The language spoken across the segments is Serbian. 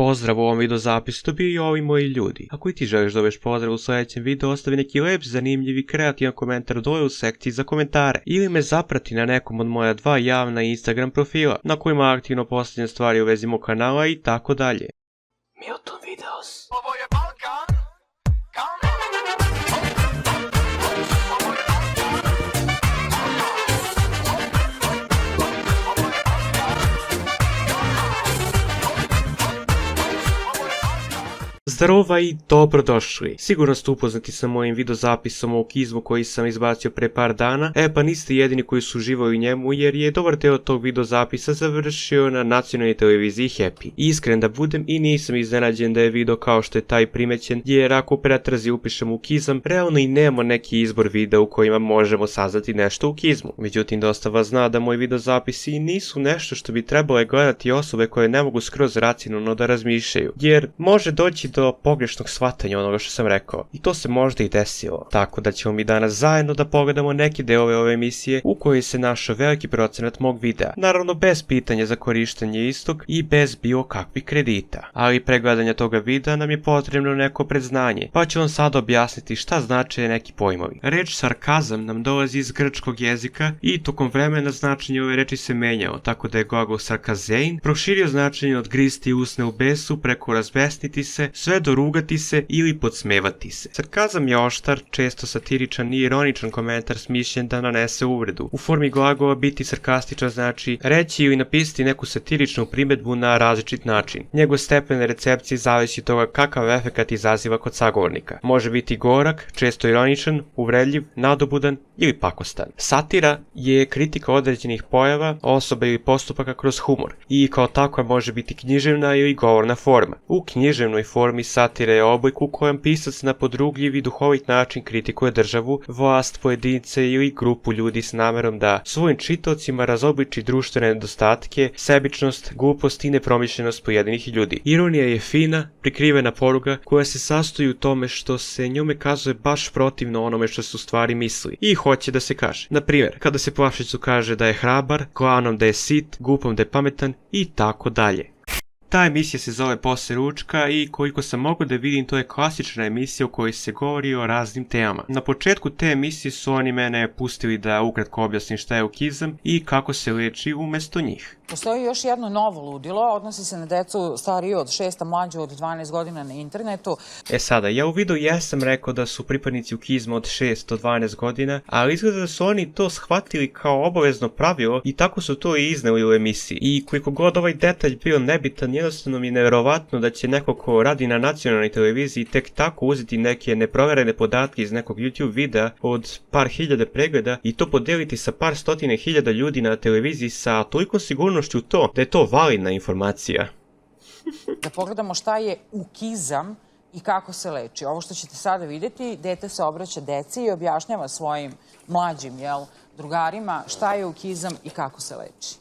Pozdrav u ovom videozapisu, to bili ovi moji ljudi. Ako i ti želiš da dobiješ pozdrav u sljedećem videu, ostavi neki lep, zanimljiv i kreativan komentar dole u sekciji za komentare. Ili me zaprati na nekom od moja 2 javna Instagram profila, na kojima aktivno postavljam stvari u vezi mog kanala i tako dalje. Milton Videos. Ovo je Balkan. Zdarova i dobrodošli. Sigurno ste upoznati sa mojim videozapisom o aukizmu koji sam izbacio pre par dana, pa niste jedini koji su uživali u njemu jer je dobar deo tog videozapisa završio na nacionalnoj televiziji Happy. Iskren da budem i nisam iznenađen da je video kao što je taj primećen, jer ako u pretrazi upišem aukizam, realno i nemamo neki izbor videa u kojima možemo saznati nešto o aukizmu. Međutim, dosta vas zna da moji videozapisi nisu nešto što bi trebale gledati osobe koje ne mogu skroz racionalno da razmišljaju, jer može doći do pogrešnog shvatanja onoga što sam rekao. I to se možda i desilo. Tako da ćemo mi danas zajedno da pogledamo neke delove ove emisije u kojoj se našao veliki procenat mog videa. Naravno bez pitanja za korištenje istog i bez bilo kakvih kredita. Ali pre gledanja toga videa nam je potrebno neko predznanje, pa ću vam sad objasniti šta znače neki pojmovi. Reč sarkazam nam dolazi iz grčkog jezika i tokom vremena značenje ove reči se menjao, tako da je glagol sarkazein proširio značenje od gristi usne u besu preko razbesniti se, sve do rugati se ili podsmevati se. Sarkazam je oštar, često satiričan i ironičan komentar smišljen da nanese uvredu. U formi glagola biti sarkastičan znači reći ili napisati neku satiričnu primedbu na različit način. Njegov stepen recepcije zavisi od toga kakav efekat izaziva kod sagovornika. Može biti gorak, često ironičan, uvredljiv, nadobudan ili pakostan. Satira je kritika određenih pojava, osoba ili postupaka kroz humor i kao takva može biti književna ili govorna forma. U književnoj formi satira je oblik u kojem pisac na podrugljiv i duhovit način kritikuje državu, vlast, pojedince ili grupu ljudi s namerom da svojim čitaocima razobliči društvene nedostatke, sebičnost, glupost i nepromišljenost pojedinih ljudi. Ironija je fina, prikrivena poruga koja se sastoji u tome što se njome kazuje baš protivno onome što se u stvari misli i hoće da se kaže. Na primjer, kada se Plavšiću kaže da je hrabar, Klanom da je sit, Glupom da je pametan i tako dalje. Ta emisija se zove Posle ručka i koliko sam mogao da vidim to je klasična emisija u kojoj se govori o raznim temama. Na početku te emisije su oni mene pustili da ukratko objasnim šta je aukizam i kako se leči umesto njih. Postoji još jedno novo ludilo, odnosi se na decu stariju od 6, a mlađu od 12 godina na internetu. Sada, ja u videu jesam rekao da su pripadnici aukizma od 6 do 12 godina, ali izgleda da su oni to shvatili kao obavezno pravilo i tako su to i izneli u emisiji. I koliko god ovaj detalj bio nebitan, jednostavno mi je neverovatno da će neko ko radi na nacionalnoj televiziji tek tako uzeti neke neproverene podatke iz nekog YouTube videa od par hiljada pregleda i to podeliti sa par stotine hiljada ljudi na televiziji sa toliko sigurnošću to da je to validna informacija. Da pogledamo šta je aukizam i kako se leči. Ovo što ćete sada vidjeti, dete se obraća deci i objašnjava svojim mlađim drugarima šta je aukizam i kako se leči.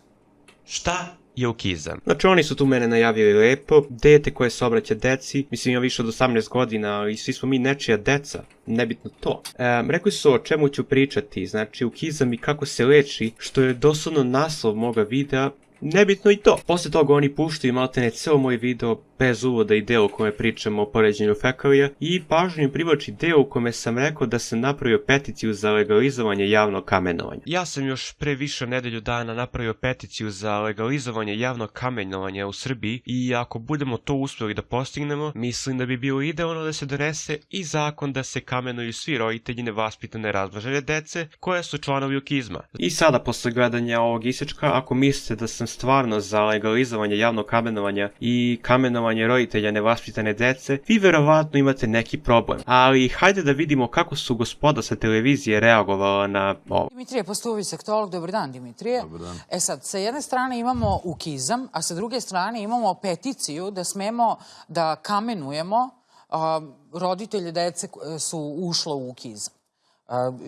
Šta je aukizam? Znači oni su tu mene najavili lepo, dete koje se obraća deci, mislim ima više od 18 godina, ali svi smo mi nečija deca, nebitno to. Rekli su o čemu ću pričati, znači aukizam i kako se leči, što je doslovno naslov moga videa, nebitno i to. Posle toga oni puštaju maltene ceo moj video bez uvoda i deo u kome pričamo o poređenju fekalija i pažnju im privlači deo u kome sam rekao da sam napravio peticiju za legalizovanje javnog kamenovanja. Ja sam još pre više od nedelju dana napravio peticiju za legalizovanje javnog kamenovanja u Srbiji i ako budemo to uspjeli da postignemo, mislim da bi bilo idealno da se donese i zakon da se kamenuju svi roditelji nevaspitane razmnožene dece koja su članovi aukizma. I sada posle gledanja ovog isečka, ako mislite da sam stvarno za legalizovanje javnog kamenovanja i kamenovanje roditelja nevaspitane dece, vi verovatno imate neki problem. Ali hajde da vidimo kako su gospoda sa televizije reagovala na ovo. Dimitrije Postović, sektolog. Dobar dan, Dimitrije. Dobar dan. Sad, sa jedne strane imamo aukizam, a sa druge strane imamo peticiju da smemo da kamenujemo roditelje dece su ušlo u aukizam.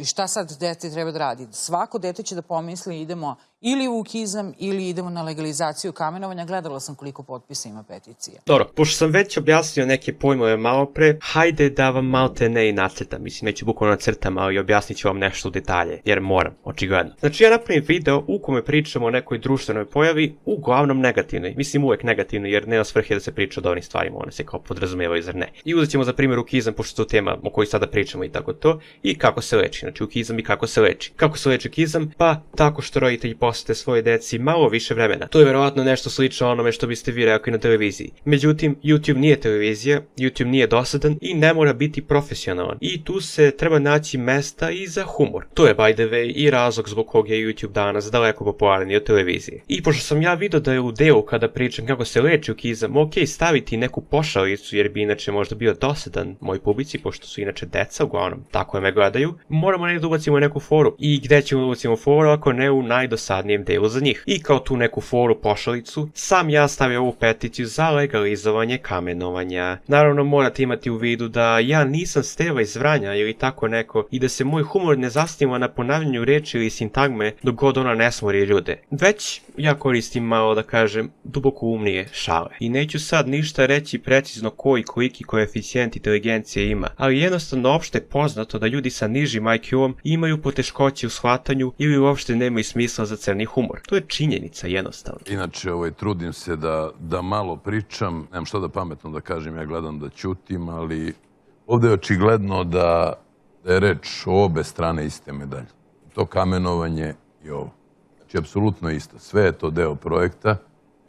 Šta sad dete treba da radi? Svako dete će da pomisli idemo ili ukizam ili idemo na legalizaciju kamenovanja. Gledala sam koliko potpisa ima peticija. Dobro, pošto sam već objasnio neke pojmove malo pre, hajde da vam malte ne i nacrtam. Mislim, neću bukvalno nacrtam, ali objasnit ću vam nešto u detalje, jer moram, očigledno. Znači, ja napravim video u kome pričamo o nekoj društvenoj pojavi, uglavnom negativnoj. Mislim, uvek negativnoj, jer nema svrhe da se priča o dobrim stvarima, one se kao podrazumevaju, zar ne. I uzet ćemo za primjer ukizam, pošto je to tema o kojoj sada pričamo i tako to, i kako se leči. Znači, ukizam i kako se leči. Kako se leči ukizam? Pa, tako što roditelji posvete svoje deci malo više vremena. To je verovatno nešto slično onome što biste vi rekli na televiziji. Međutim, YouTube nije televizija, YouTube nije dosadan i ne mora biti profesionalan. I tu se treba naći mesta i za humor. To je, by the way, i razlog zbog kog je YouTube danas daleko popularniji od televizije. I pošto sam ja vidio da je u delu kada pričam kako se leči ukizam, ok, staviti neku pošalicu jer bi inače možda bio dosadan moj publici, pošto su inače deca, uglavnom tako je me gledaju, moramo negdje da ubacimo neku foru. I gde ćemo da ubacimo foru ako ne u najdosadnijem delu za njih. I kao tu neku foru pošalicu, sam ja stavio ovu peticiju za legalizovanje kamenovanja. Naravno morate imati u vidu da ja nisam Steva iz Vranja ili tako neko i da se moj humor ne zasniva na ponavljanju reči ili sintagme dok god ona ne smori ljude. Već ja koristim malo da kažem duboko umnije šale. I neću sad ništa reći precizno koji koliki koeficijent inteligencije ima, ali jednostavno opšte je poznato da ljudi sa nižim IQ-om imaju poteškoće u shvatanju ili uopšte nemaju smisla za crni humor. To je činjenica jednostavno. Inače, trudim se da malo pričam, nemam šta da pametno da kažem, ja gledam da ćutim, ali ovdje je očigledno da je reč o obe strane iste medalje. To kamenovanje i ovo. Znači, apsolutno isto. Sve je to deo projekta.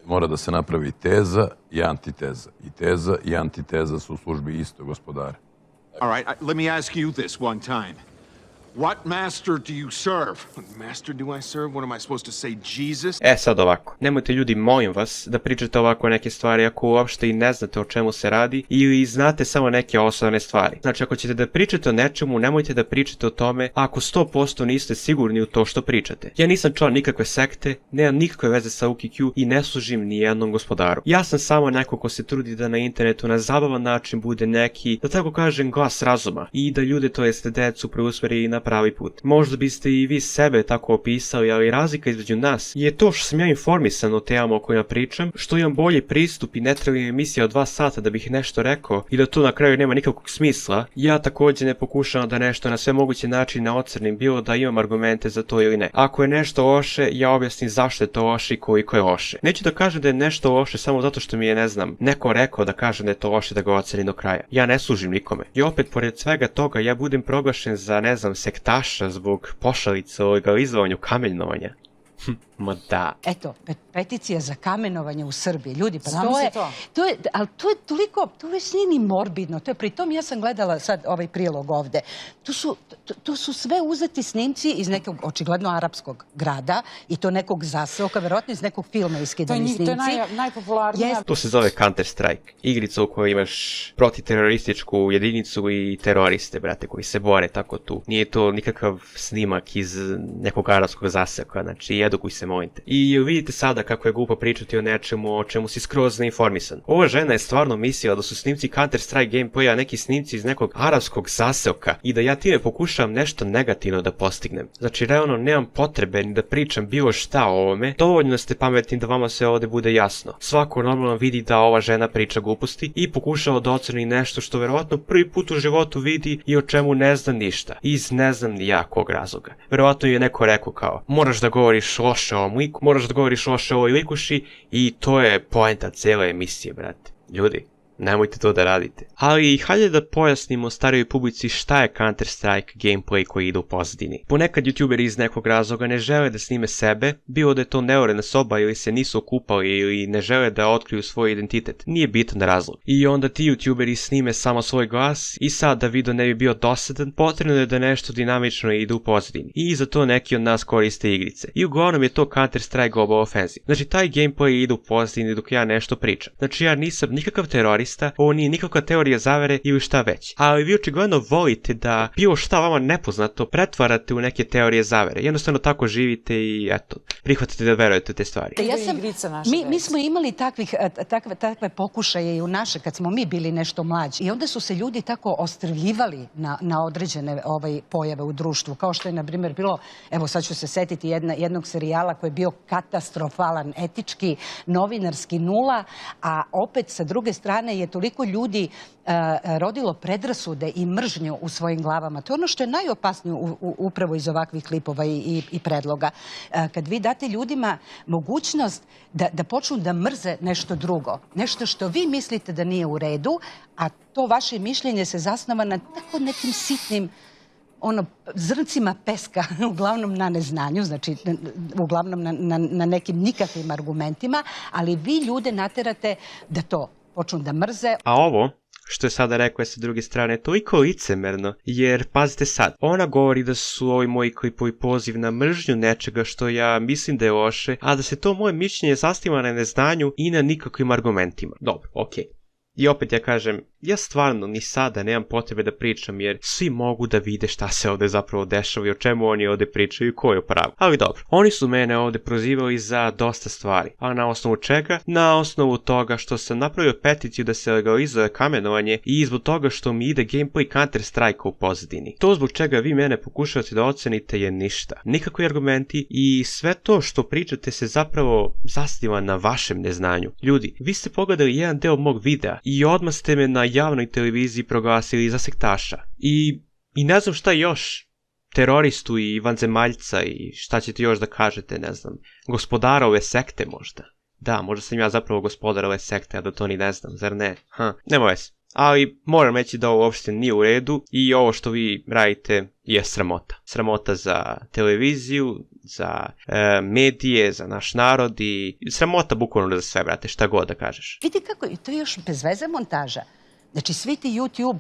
Mora da se napravi teza i antiteza. I teza i antiteza su u službi istog gospodara. All right, let me ask you this one time. What master do you serve? What master do I serve? What am I supposed to say, Jesus? Sad ovako, nemojte ljudi, molim vas, da pričate ovako neke stvari ako uopšte i ne znate o čemu se radi ili znate samo neke osnovne stvari. Znači, ako ćete da pričate o nečemu, nemojte da pričate o tome ako 100% niste sigurni u to što pričate. Ja nisam član nikakve sekte, nemam nikakve veze sa UKQ i ne služim ni jednom gospodaru. Ja sam samo neko ko se trudi da na internetu na zabavan način bude neki, da tako kažem, glas razuma i da ljude, to jeste decu, preusmeri na pravi put. Možda biste i vi sebe tako opisali, ali razlika između nas je to što sam ja informisan o temama o kojima pričam, što imam bolji pristup i ne treba mi emisija od 2 sata da bih nešto rekao i da to na kraju nema nikakvog smisla. Ja također ne pokušavam da nešto na sve moguće načine ocrnim, bilo da imam argumente za to ili ne. Ako je nešto loše, ja objasnim zašto je to loše i koliko je loše. Neću da kažem da je nešto loše samo zato što mi je, ne znam, neko rekao da kažem da je to loše da ga ocrnim do kraja. Ja ne služim nikome. I opet, pored svega toga, ja budem proglašen za, ne znam, sektaša zbog pošalica o legalizovanju kamenovanja. Ma da. Eto, peticija za kamenovanje u Srbiji. Ljudi, pa to je... Ali to je toliko, to već nije ni morbidno. To je, pritom, ja sam gledala sad ovaj prilog ovde. To su sve uzeti snimci iz nekog očigledno arapskog grada i to nekog zaseoka, verovatno iz nekog filma iskidani snimci. To je najpopularnija. To se zove Counter Strike. Igrica u kojoj imaš protiterorističku jedinicu i teroriste, brate, koji se bore tako tu. Nije to nikakav snimak iz nekog arapskog zaseoka, znači edukuj se, molim te. I vidite sada kako je glupo pričati o nečemu o čemu si skroz neinformisan. Ova žena je stvarno mislila da su snimci Counter Strike gameplaya neki snimci iz nekog arapskog zaseoka i da ja time pokušavam nešto negativno da postignem. Znači, realno nemam potrebe ni da pričam bilo šta o ovome, dovoljno ste pametni da vama sve ovde bude jasno. Svako normalno vidi da ova žena priča gluposti i pokušava da ocrni nešto što verovatno prvi put u životu vidi i o čemu ne zna ništa. Iz ne znam ni ja kog razloga. Verovatno je neko rekao kao, moraš da govoriš loše o ovom liku, moraš da govoriš loše o ovoj likuši i to je poenta cele emisije, brate. Ljudi, nemojte to da radite. Ali hajde da pojasnimo starijoj publici šta je Counter Strike gameplay koji ide u pozadini. Ponekad youtuberi iz nekog razloga ne žele da snime sebe, bilo da je to neurena soba ili se nisu okupali ili ne žele da otkriju svoj identitet. Nije bitan razlog. I onda ti youtuberi snime samo svoj glas i sad da video ne bi bio dosadan, potrebno je da nešto dinamično ide u pozadini. I za to neki od nas koriste igrice. I uglavnom je to Counter Strike Global Offensive. Znači taj gameplay ide u pozadini dok ja nešto pričam. Znači ja nisam nikakav terorista, zaista, ovo nije nikakva teorija zavere ili šta već. Ali vi očigledno volite da bilo šta vama nepoznato pretvarate u neke teorije zavere. Jednostavno tako živite i eto, prihvatite da verujete u te stvari. Mi smo imali takve pokušaje i u naše, kad smo mi bili nešto mlađi. I onda su se ljudi tako ostrvljivali na određene pojave u društvu. Kao što je, na primjer, bilo, evo sad ću se setiti jednog serijala koji je bio katastrofalan, etički, novinarski nula, a opet sa druge strane je toliko ljudi rodilo predrasude i mržnju u svojim glavama. To je ono što je najopasnije upravo iz ovakvih klipova i predloga. Kad vi date ljudima mogućnost da počnu da mrze nešto drugo, nešto što vi mislite da nije u redu, a to vaše mišljenje se zasnova na tako nekim sitnim zrncima peska, uglavnom na neznanju, znači uglavnom na nekim nikakvim argumentima, ali vi ljude naterate da to počnu da mrze. A ovo što je sada rekao je sa druge strane toliko licemerno, jer pazite sad, ona govori da su ovi moji klipovi poziv na mržnju nečega što ja mislim da je loše, a da se to moje mišljenje zasniva na neznanju i na nikakvim argumentima. Dobro, okej. I opet ja kažem, ja stvarno ni sada nemam potrebe da pričam jer svi mogu da vide šta se ovde zapravo dešava i o čemu oni ovde pričaju i ko je u pravu. Ali dobro, oni su mene ovde prozivali za dosta stvari. A na osnovu čega? Na osnovu toga što sam napravio peticiju da se legalizuje kamenovanje i zbog toga što mi ide gameplay Counter-Strike u pozadini. To zbog čega vi mene pokušavate da ocenite je ništa. Nikakvi argumenti i sve to što pričate se zapravo zasniva na vašem neznanju. Ljudi, vi ste pogledali jedan deo mog videa i odmah ste me na javnoj televiziji proglasili za sektaša. I ne znam šta još, teroristu i vanzemaljca i šta ćete još da kažete, ne znam, gospodara ove sekte možda. Da, možda sam ja zapravo gospodar ove sekte, a da to ni ne znam, zar ne? Nema veze. Ali moram reći da ovo uopšte nije u redu i ovo što vi radite je sramota. Sramota za televiziju, za medije, za naš narod i sramota bukvalno za sve, brate, šta god da kažeš. Vidi kako, to je još bez veze montaža. Znači, svi ti YouTube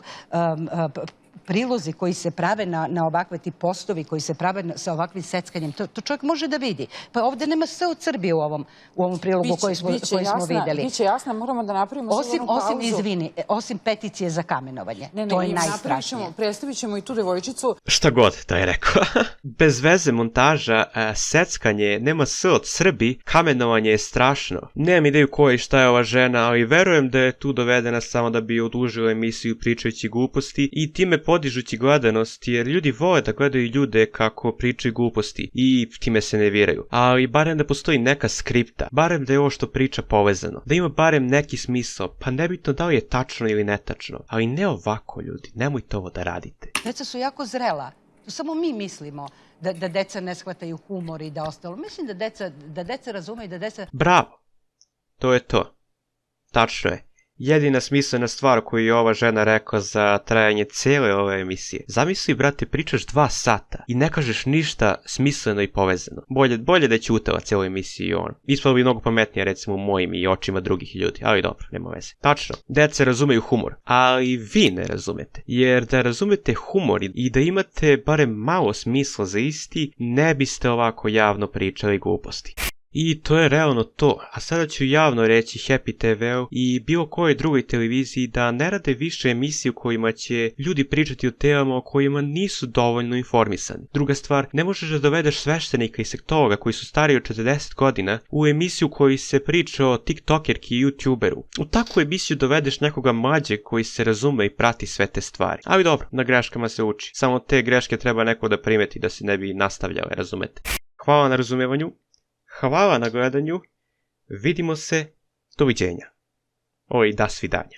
prilozi koji se prave na ovakve ti postovi, koji se prave sa ovakvim seckanjem, to čovjek može da vidi. Pa ovde nema sve od Srbije u ovom prilogu koji smo videli. Biće jasno, moramo da napravimo sigurnu pauzu. Osim peticije za kamenovanje. To je najstrašnije. Predstavit ćemo i tu devojčicu. Šta god da je rekao. Bez veze montaža, seckanje, nema sve od Srbi, kamenovanje je strašno. Nemam ideju ko je i šta je ova žena, ali verujem da je tu dovedena samo da bi odužila emisiju pričajući gluposti i time podižući gledanost, jer ljudi vole da gledaju ljude kako pričaju gluposti i time se nerviraju. Ali barem da postoji neka skripta, barem da je ovo što priča povezano, da ima barem neki smisao, pa nebitno da li je tačno ili netačno, ali ne ovako ljudi, nemojte ovo da radite. Deca su jako zrela, to samo mi mislimo da deca ne shvataju humor i da ostalo. Mislim da deca razumeju, da deca... Bravo, to je to, tačno je. Jedina smislena stvar koju je ova žena rekla za trajanje cele ove emisije. Zamisli, brate, pričaš 2 sata i ne kažeš ništa smisleno i povezano. Bolje da je ćutala celu emisiju i ono. Ispalo bi mnogo pametnije, recimo, u mojim i očima drugih ljudi, ali dobro, nema veze. Tačno, deca razumeju humor, ali vi ne razumete. Jer da razumete humor i da imate barem malo smisla za isti, ne biste ovako javno pričali gluposti. I to je realno to, a sada ću javno reći Happy TV-u i bilo kojoj drugoj televiziji da ne rade više emisije u kojima će ljudi pričati o temama o kojima nisu dovoljno informisani. Druga stvar, ne možeš da dovedeš sveštenika i sektologa koji su stariji od 40 godina u emisiju koji se priča o tiktokerki i youtuberu. U takvu emisiju dovedeš nekoga mlađeg koji se razume i prati sve te stvari. Ali dobro, na greškama se uči. Samo te greške treba neko da primeti da se ne bi nastavljale, razumete. Hvala na razumevanju. Hvala na gledanju, vidimo se, doviđenja. Oj, da svidanja.